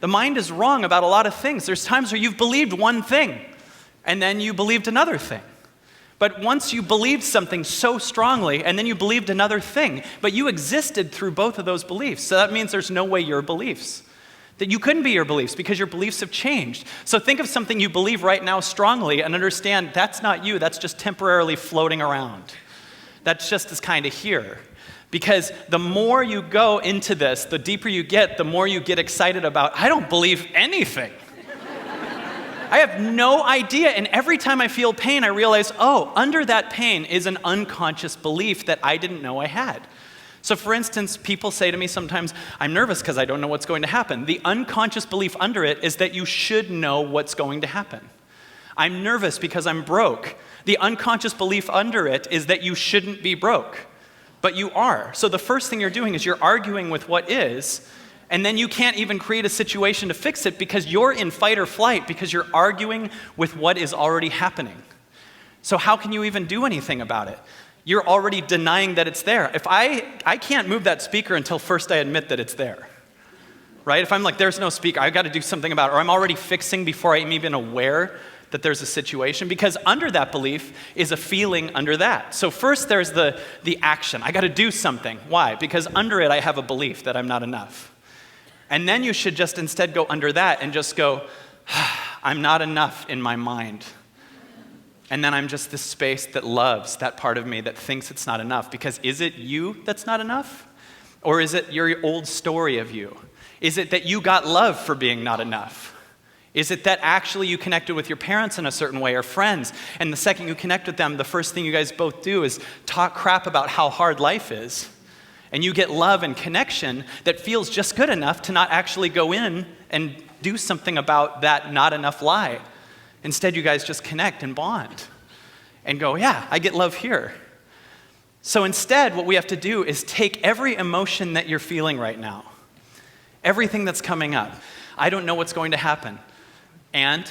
The mind is wrong about a lot of things. There's times where you've believed one thing, and then you believed another thing. But once you believed something so strongly, and then you believed another thing, but you existed through both of those beliefs. So that means there's no way your beliefs. That you couldn't be your beliefs because your beliefs have changed. So think of something you believe right now strongly and understand that's not you, that's just temporarily floating around. That's just as kind of here. Because the more you go into this, the deeper you get, the more you get excited about, I don't believe anything. I have no idea, and every time I feel pain, I realize, oh, under that pain is an unconscious belief that I didn't know I had. So for instance, people say to me sometimes, I'm nervous because I don't know what's going to happen. The unconscious belief under it is that you should know what's going to happen. I'm nervous because I'm broke. The unconscious belief under it is that you shouldn't be broke, but you are. So the first thing you're doing is you're arguing with what is, and then you can't even create a situation to fix it because you're in fight or flight because you're arguing with what is already happening. So how can you even do anything about it? You're already denying that it's there. If I can't move that speaker until first I admit that it's there, right? If I'm like, there's no speaker, I've got to do something about it, or I'm already fixing before I'm even aware that there's a situation, because under that belief is a feeling under that. So first there's the action. I got to do something. Why? Because under it I have a belief that I'm not enough. And then you should just instead go under that and just go, I'm not enough in my mind. And then I'm just this space that loves that part of me that thinks it's not enough. Because is it you that's not enough? Or is it your old story of you? Is it that you got love for being not enough? Is it that actually you connected with your parents in a certain way or friends, and the second you connect with them, the first thing you guys both do is talk crap about how hard life is? And you get love and connection that feels just good enough to not actually go in and do something about that not enough lie. Instead, you guys just connect and bond and go, yeah, I get love here. So instead, what we have to do is take every emotion that you're feeling right now, everything that's coming up. I don't know what's going to happen. And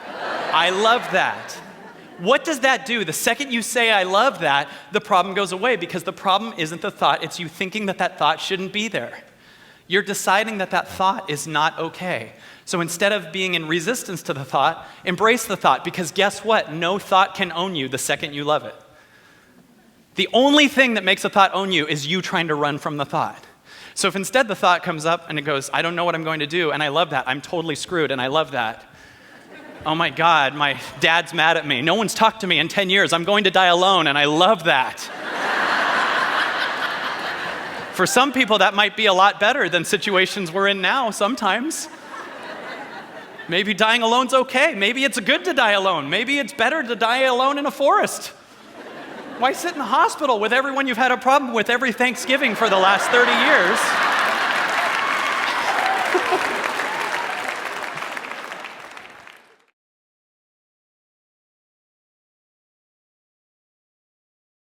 I love that. What does that do? The second you say, I love that, the problem goes away, because the problem isn't the thought, it's you thinking that that thought shouldn't be there. You're deciding that that thought is not okay. So instead of being in resistance to the thought, embrace the thought, because guess what? No thought can own you the second you love it. The only thing that makes a thought own you is you trying to run from the thought. So if instead the thought comes up and it goes, I don't know what I'm going to do, and I love that, I'm totally screwed, and I love that. Oh my God, my dad's mad at me. No one's talked to me in 10 years. I'm going to die alone, and I love that. For some people, that might be a lot better than situations we're in now sometimes. Maybe dying alone's okay. Maybe it's good to die alone. Maybe it's better to die alone in a forest. Why sit in the hospital with everyone you've had a problem with every Thanksgiving for the last 30 years?